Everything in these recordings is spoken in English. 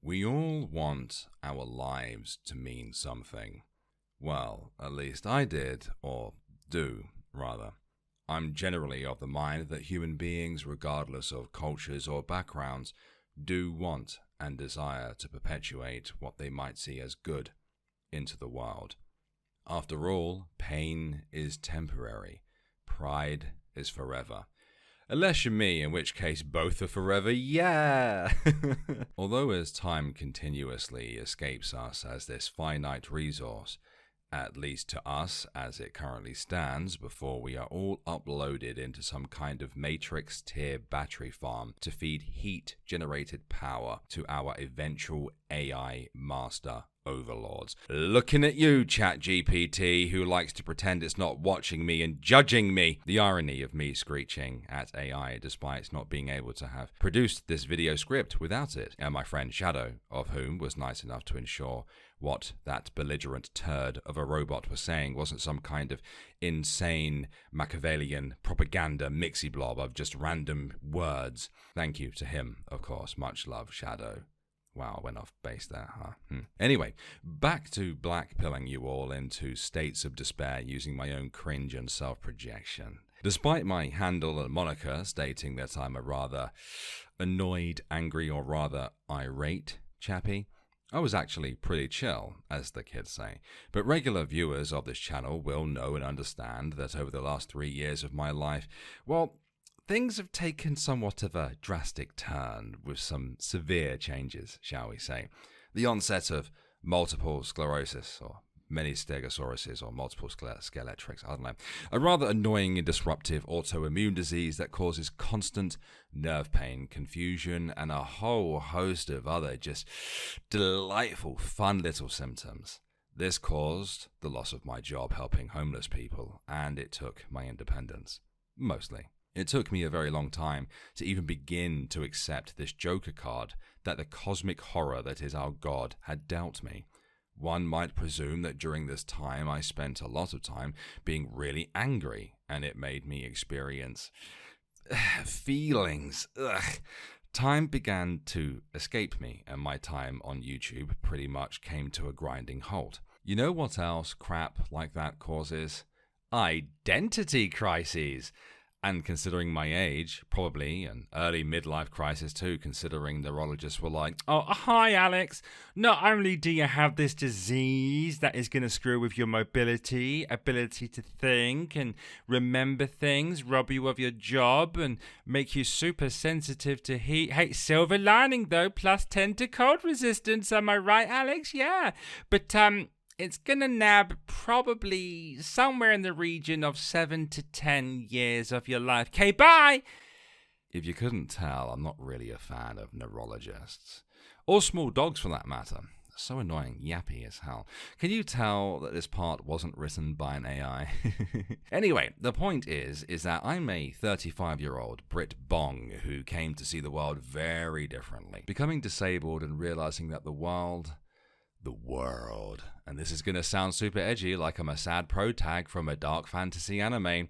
We all want our lives to mean something. Well, at least I did, or do, rather. I'm generally of the mind that human beings, regardless of cultures or backgrounds, do want and desire to perpetuate what they might see as good into the world. After all, pain is temporary. Pride is forever. Unless you're me, in which case both are forever, yeah! Although as time continuously escapes us as this finite resource, at least to us as it currently stands, before we are all uploaded into some kind of Matrix tier battery farm to feed heat-generated power to our eventual AI master overlords. Looking at you, ChatGPT, who likes to pretend it's not watching me and judging me. The irony of me screeching at AI despite not being able to have produced this video script without it. And my friend Shadow, of whom was nice enough to ensure what that belligerent turd of a robot was saying wasn't some kind of insane Machiavellian propaganda mixy blob of just random words. Thank you to him, of course. Much love, Shadow. Wow, I went off base there, huh? Anyway, back to blackpilling you all into states of despair using my own cringe and self-projection. Despite my handle and moniker stating that I'm a rather annoyed, angry, or rather irate chappy, I was actually pretty chill, as the kids say. But regular viewers of this channel will know and understand that over the last 3 years of my life, well, things have taken somewhat of a drastic turn with some severe changes, shall we say. The onset of multiple sclerosis, or many stegosauruses, or multiple sclerotrics, I don't know. A rather annoying and disruptive autoimmune disease that causes constant nerve pain, confusion, and a whole host of other just delightful, fun little symptoms. This caused the loss of my job helping homeless people, and it took my independence. Mostly. It took me a very long time to even begin to accept this Joker card that the cosmic horror that is our God had dealt me. One might presume that during this time I spent a lot of time being really angry, and it made me experience feelings. Time began to escape me, and my time on YouTube pretty much came to a grinding halt. You know what else crap like that causes? Identity crises. And considering my age, probably an early midlife crisis too, considering neurologists were like, "Oh, hi Alex, not only do you have this disease that is going to screw with your mobility, ability to think and remember things, rob you of your job and make you super sensitive to heat. Hey, silver lining though, +10 to cold resistance, am I right Alex? Yeah, but it's gonna nab probably somewhere in the region of 7 to 10 years of your life. Okay, bye! If you couldn't tell, I'm not really a fan of neurologists. Or small dogs for that matter. So annoying, yappy as hell. Can you tell that this part wasn't written by an AI? Anyway, the point is that I'm a 35-year-old Brit Bong who came to see the world very differently. Becoming disabled and realizing that the world, and this is going to sound super edgy like I'm a sad pro tag from a dark fantasy anime,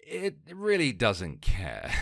it really doesn't care.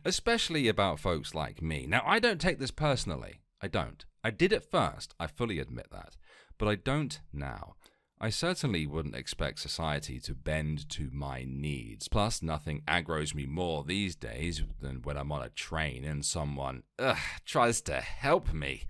Especially about folks like me. Now, I don't take this personally. I don't. I did at first, I fully admit that. But I don't now. I certainly wouldn't expect society to bend to my needs. Plus, nothing aggroes me more these days than when I'm on a train and someone tries to help me.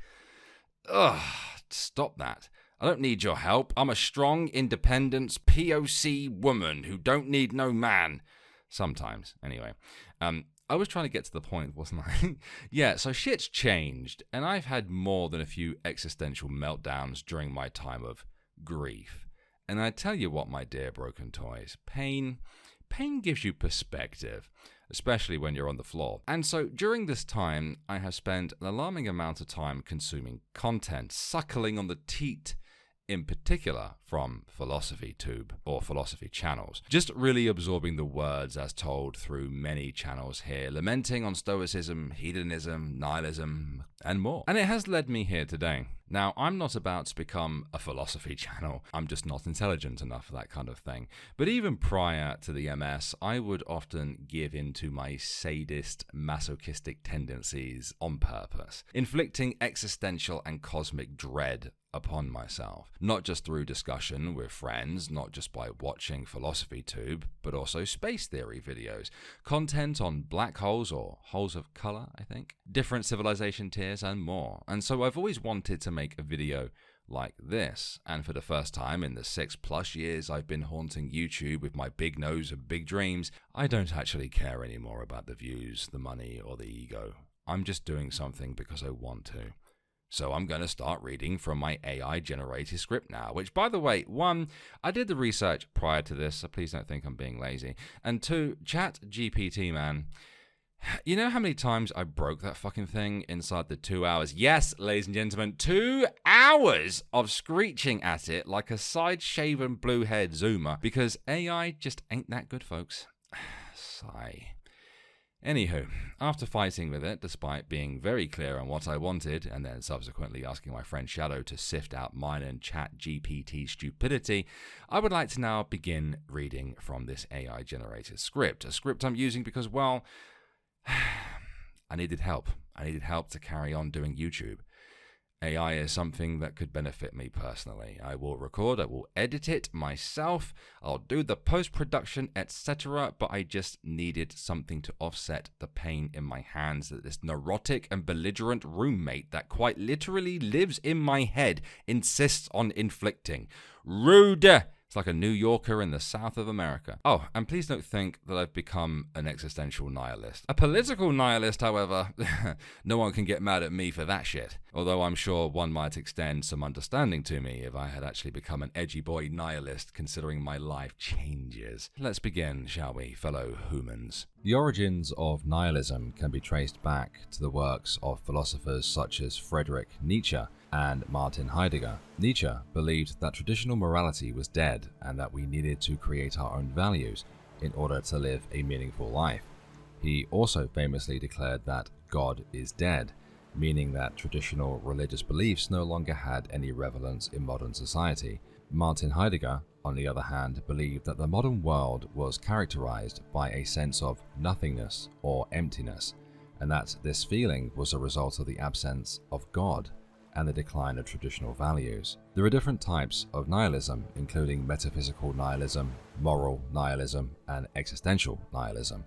Stop that. I don't need your help. I'm a strong, independent, POC woman who don't need no man. Sometimes, anyway. I was trying to get to the point, wasn't I? Yeah, so shit's changed, and I've had more than a few existential meltdowns during my time of grief. And I tell you what, my dear broken toys, pain gives you perspective, especially when you're on the floor. And so during this time, I have spent an alarming amount of time consuming content, suckling on the teat, in particular from philosophy tube or philosophy channels. Just really absorbing the words as told through many channels here, lamenting on stoicism, hedonism, nihilism, and more. And it has led me here today. Now, I'm not about to become a philosophy channel. I'm just not intelligent enough for that kind of thing. But even prior to the MS, I would often give in to my sadist, masochistic tendencies on purpose, inflicting existential and cosmic dread upon myself, not just through discussion with friends, not just by watching Philosophy Tube, but also space theory videos, content on black holes or holes of color, I think, different civilization tiers and more. And so I've always wanted to make a video like this, and for the first time in the 6+ years I've been haunting YouTube with my big nose and big dreams, I don't actually care anymore about the views, the money, or the ego. I'm just doing something because I want to. So I'm going to start reading from my AI-generated script now, which, by the way, 1, I did the research prior to this, so please don't think I'm being lazy. And 2, ChatGPT, man, you know how many times I broke that fucking thing inside the 2 hours? Yes, ladies and gentlemen, 2 hours of screeching at it like a side-shaven blue-haired zoomer, because AI just ain't that good, folks. Sigh. Anywho, after fighting with it, despite being very clear on what I wanted, and then subsequently asking my friend Shadow to sift out mine and ChatGPT's stupidity, I would like to now begin reading from this AI-generated script. A script I'm using because, well, I needed help. I needed help to carry on doing YouTube. AI is something that could benefit me personally. I will record, I will edit it myself, I'll do the post-production, etc., but I just needed something to offset the pain in my hands that this neurotic and belligerent roommate that quite literally lives in my head insists on inflicting. Rude! It's like a New Yorker in the south of America. Oh, and please don't think that I've become an existential nihilist. A political nihilist, however, no one can get mad at me for that shit. Although I'm sure one might extend some understanding to me if I had actually become an edgy boy nihilist considering my life changes. Let's begin, shall we, fellow humans? The origins of nihilism can be traced back to the works of philosophers such as Friedrich Nietzsche and Martin Heidegger. Nietzsche believed that traditional morality was dead and that we needed to create our own values in order to live a meaningful life. He also famously declared that God is dead, meaning that traditional religious beliefs no longer had any relevance in modern society. Martin Heidegger, on the other hand, believed that the modern world was characterized by a sense of nothingness or emptiness, and that this feeling was a result of the absence of God and the decline of traditional values. There are different types of nihilism, including metaphysical nihilism, moral nihilism, and existential nihilism.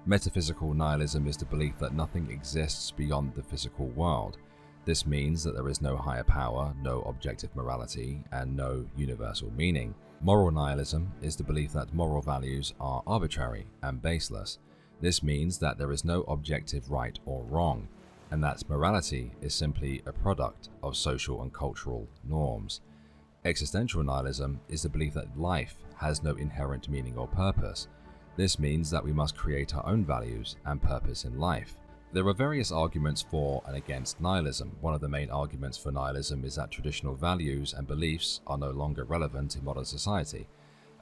Metaphysical nihilism is the belief that nothing exists beyond the physical world. This means that there is no higher power, no objective morality, and no universal meaning. Moral nihilism is the belief that moral values are arbitrary and baseless. This means that there is no objective right or wrong, and that morality is simply a product of social and cultural norms. Existential nihilism is the belief that life has no inherent meaning or purpose. This means that we must create our own values and purpose in life. There are various arguments for and against nihilism. One of the main arguments for nihilism is that traditional values and beliefs are no longer relevant in modern society.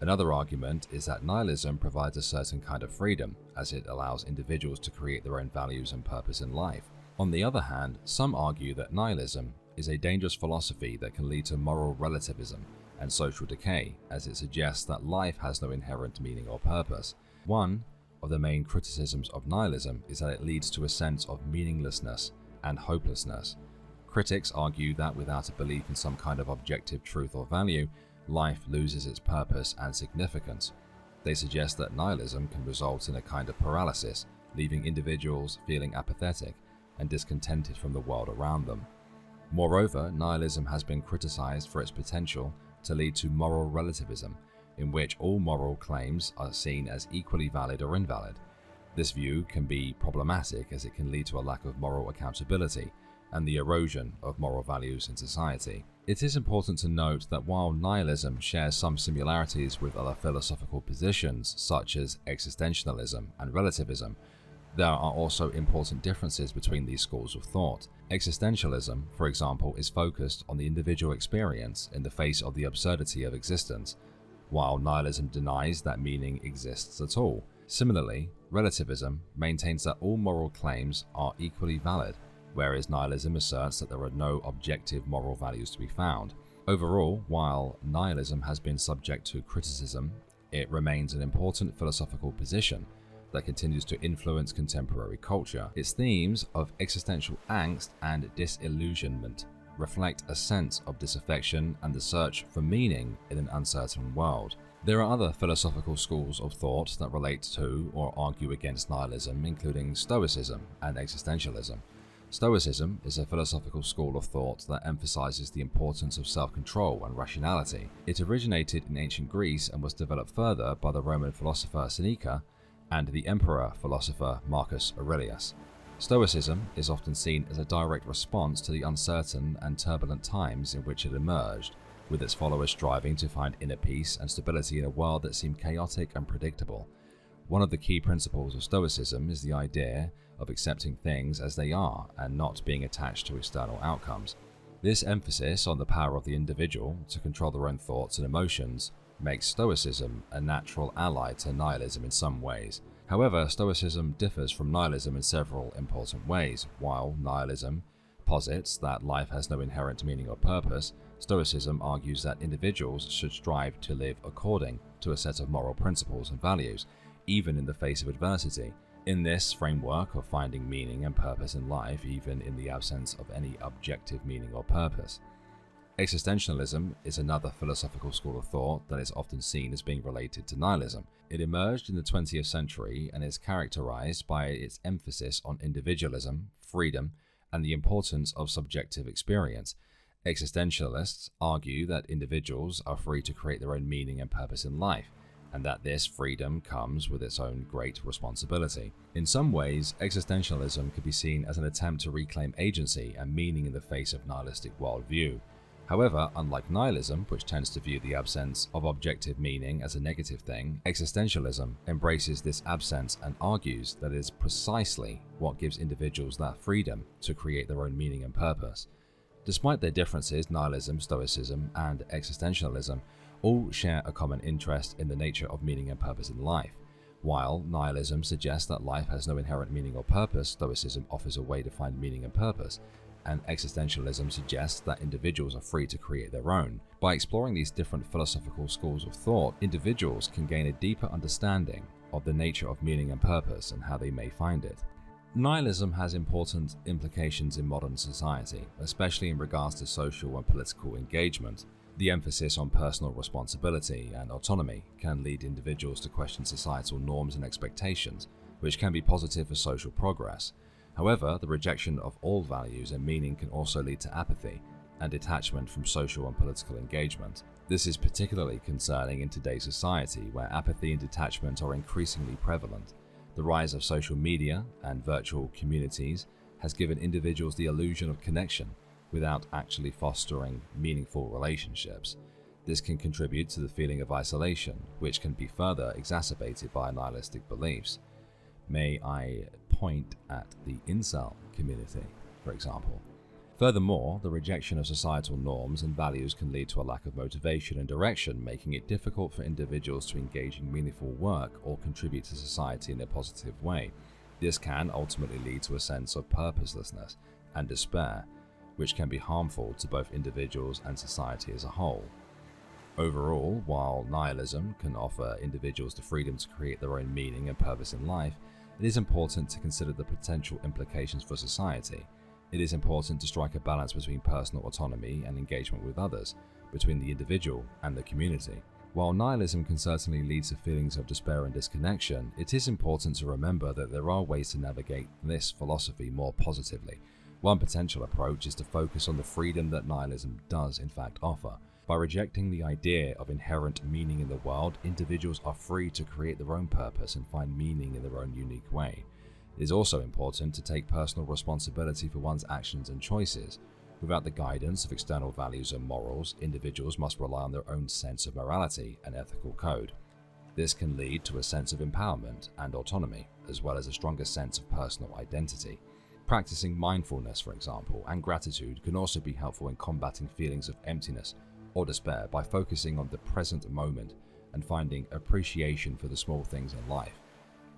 Another argument is that nihilism provides a certain kind of freedom, as it allows individuals to create their own values and purpose in life. On the other hand, some argue that nihilism is a dangerous philosophy that can lead to moral relativism and social decay, as it suggests that life has no inherent meaning or purpose. One of the main criticisms of nihilism is that it leads to a sense of meaninglessness and hopelessness. Critics argue that without a belief in some kind of objective truth or value, life loses its purpose and significance. They suggest that nihilism can result in a kind of paralysis, leaving individuals feeling apathetic and discontented from the world around them. Moreover, nihilism has been criticized for its potential to lead to moral relativism, in which all moral claims are seen as equally valid or invalid. This view can be problematic as it can lead to a lack of moral accountability and the erosion of moral values in society. It is important to note that while nihilism shares some similarities with other philosophical positions such as existentialism and relativism, there are also important differences between these schools of thought. Existentialism, for example, is focused on the individual experience in the face of the absurdity of existence, while nihilism denies that meaning exists at all. Similarly, relativism maintains that all moral claims are equally valid, whereas nihilism asserts that there are no objective moral values to be found. Overall, while nihilism has been subject to criticism, it remains an important philosophical position that continues to influence contemporary culture. Its themes of existential angst and disillusionment reflect a sense of disaffection and the search for meaning in an uncertain world. There are other philosophical schools of thought that relate to or argue against nihilism, including Stoicism and existentialism. Stoicism is a philosophical school of thought that emphasizes the importance of self-control and rationality. It originated in ancient Greece and was developed further by the Roman philosopher Seneca and the emperor philosopher Marcus Aurelius. Stoicism is often seen as a direct response to the uncertain and turbulent times in which it emerged, with its followers striving to find inner peace and stability in a world that seemed chaotic and predictable. One of the key principles of Stoicism is the idea of accepting things as they are and not being attached to external outcomes. This emphasis on the power of the individual to control their own thoughts and emotions makes Stoicism a natural ally to nihilism in some ways. However, Stoicism differs from nihilism in several important ways. While nihilism posits that life has no inherent meaning or purpose, Stoicism argues that individuals should strive to live according to a set of moral principles and values, even in the face of adversity. In this framework of finding meaning and purpose in life, even in the absence of any objective meaning or purpose. Existentialism is another philosophical school of thought that is often seen as being related to nihilism. It emerged in the 20th century and is characterized by its emphasis on individualism, freedom, and the importance of subjective experience. Existentialists argue that individuals are free to create their own meaning and purpose in life, and that this freedom comes with its own great responsibility. In some ways, existentialism could be seen as an attempt to reclaim agency and meaning in the face of nihilistic worldview. However, unlike nihilism, which tends to view the absence of objective meaning as a negative thing, existentialism embraces this absence and argues that it is precisely what gives individuals that freedom to create their own meaning and purpose. Despite their differences, nihilism, stoicism, and existentialism all share a common interest in the nature of meaning and purpose in life. While nihilism suggests that life has no inherent meaning or purpose, stoicism offers a way to find meaning and purpose, and existentialism suggests that individuals are free to create their own. By exploring these different philosophical schools of thought, individuals can gain a deeper understanding of the nature of meaning and purpose and how they may find it. Nihilism has important implications in modern society, especially in regards to social and political engagement. The emphasis on personal responsibility and autonomy can lead individuals to question societal norms and expectations, which can be positive for social progress. However, the rejection of all values and meaning can also lead to apathy and detachment from social and political engagement. This is particularly concerning in today's society, where apathy and detachment are increasingly prevalent. The rise of social media and virtual communities has given individuals the illusion of connection without actually fostering meaningful relationships. This can contribute to the feeling of isolation, which can be further exacerbated by nihilistic beliefs. May I point at the incel community, for example. Furthermore, the rejection of societal norms and values can lead to a lack of motivation and direction, making it difficult for individuals to engage in meaningful work or contribute to society in a positive way. This can ultimately lead to a sense of purposelessness and despair, which can be harmful to both individuals and society as a whole. Overall, while nihilism can offer individuals the freedom to create their own meaning and purpose in life, it is important to consider the potential implications for society. It is important to strike a balance between personal autonomy and engagement with others, between the individual and the community. While nihilism can certainly lead to feelings of despair and disconnection, it is important to remember that there are ways to navigate this philosophy more positively. One potential approach is to focus on the freedom that nihilism does in fact offer. By rejecting the idea of inherent meaning in the world, individuals are free to create their own purpose and find meaning in their own unique way. It is also important to take personal responsibility for one's actions and choices. Without the guidance of external values and morals, individuals must rely on their own sense of morality and ethical code. This can lead to a sense of empowerment and autonomy, as well as a stronger sense of personal identity. Practicing mindfulness, for example, and gratitude can also be helpful in combating feelings of emptiness or despair by focusing on the present moment and finding appreciation for the small things in life.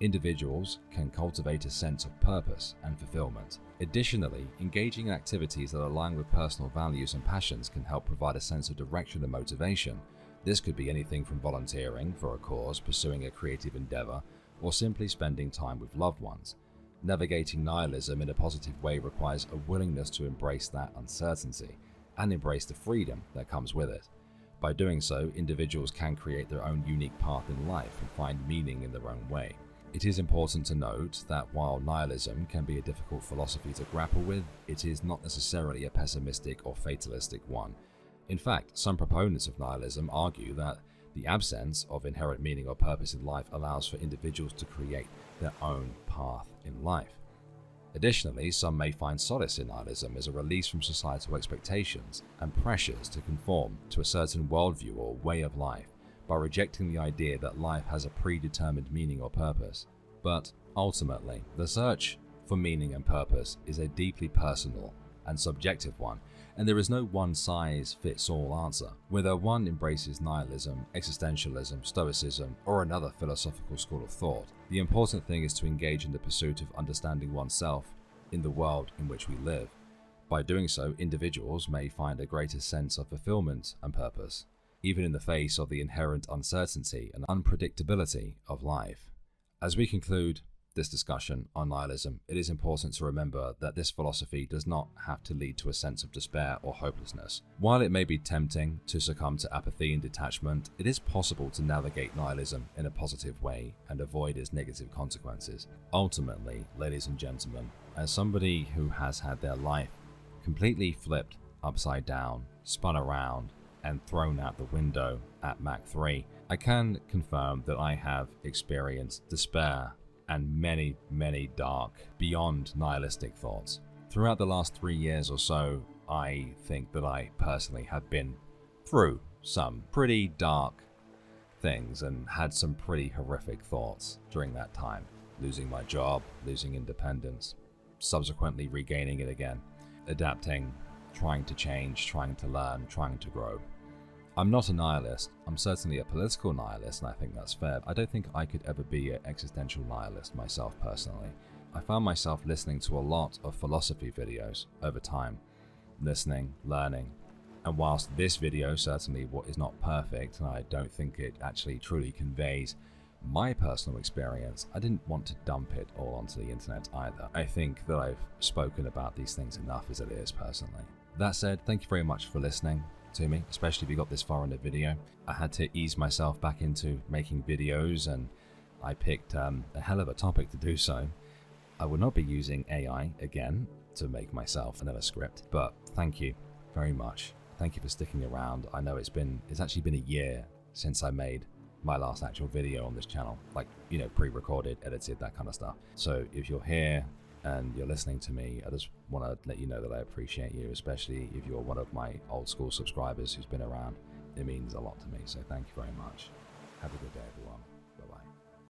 Individuals can cultivate a sense of purpose and fulfillment. Additionally, engaging in activities that align with personal values and passions can help provide a sense of direction and motivation. This could be anything from volunteering for a cause, pursuing a creative endeavor, or simply spending time with loved ones. Navigating nihilism in a positive way requires a willingness to embrace that uncertainty and embrace the freedom that comes with it. By doing so, individuals can create their own unique path in life and find meaning in their own way. It is important to note that while nihilism can be a difficult philosophy to grapple with, it is not necessarily a pessimistic or fatalistic one. In fact, some proponents of nihilism argue that the absence of inherent meaning or purpose in life allows for individuals to create their own path in life. Additionally, some may find solace in nihilism as a release from societal expectations and pressures to conform to a certain worldview or way of life, by rejecting the idea that life has a predetermined meaning or purpose. But ultimately, the search for meaning and purpose is a deeply personal and subjective one, and there is no one-size-fits-all answer. Whether one embraces nihilism, existentialism, stoicism, or another philosophical school of thought, the important thing is to engage in the pursuit of understanding oneself in the world in which we live. By doing so, individuals may find a greater sense of fulfillment and purpose, even in the face of the inherent uncertainty and unpredictability of life. As we conclude this discussion on nihilism, it is important to remember that this philosophy does not have to lead to a sense of despair or hopelessness. While it may be tempting to succumb to apathy and detachment, it is possible to navigate nihilism in a positive way and avoid its negative consequences. Ultimately, ladies and gentlemen, as somebody who has had their life completely flipped upside down, spun around, and thrown out the window at Mach 3, I can confirm that I have experienced despair and many, many dark, beyond nihilistic thoughts. Throughout the last 3 years or so, I think that I personally have been through some pretty dark things and had some pretty horrific thoughts during that time. Losing my job, losing independence, subsequently regaining it again, adapting, trying to change, trying to learn, trying to grow. I'm not a nihilist. I'm certainly a political nihilist, and I think that's fair. I don't think I could ever be an existential nihilist myself personally. I found myself listening to a lot of philosophy videos over time, listening, learning, and whilst this video certainly is not perfect, and I don't think it actually truly conveys my personal experience, I didn't want to dump it all onto the internet either. I think that I've spoken about these things enough as it is personally. That said, thank you very much for listening to me, especially if you got this far in the video. I had to ease myself back into making videos, and I picked a hell of a topic to do so. I will not be using AI again to make myself another script, but thank you very much. Thank you for sticking around. I know it's actually been a year since I made my last actual video on this channel, like, pre-recorded, edited, that kind of stuff. So if you're here and you're listening to me, I just want to let you know that I appreciate you, especially if you're one of my old school subscribers who's been around. It means a lot to me, so thank you very much. Have a good day, everyone.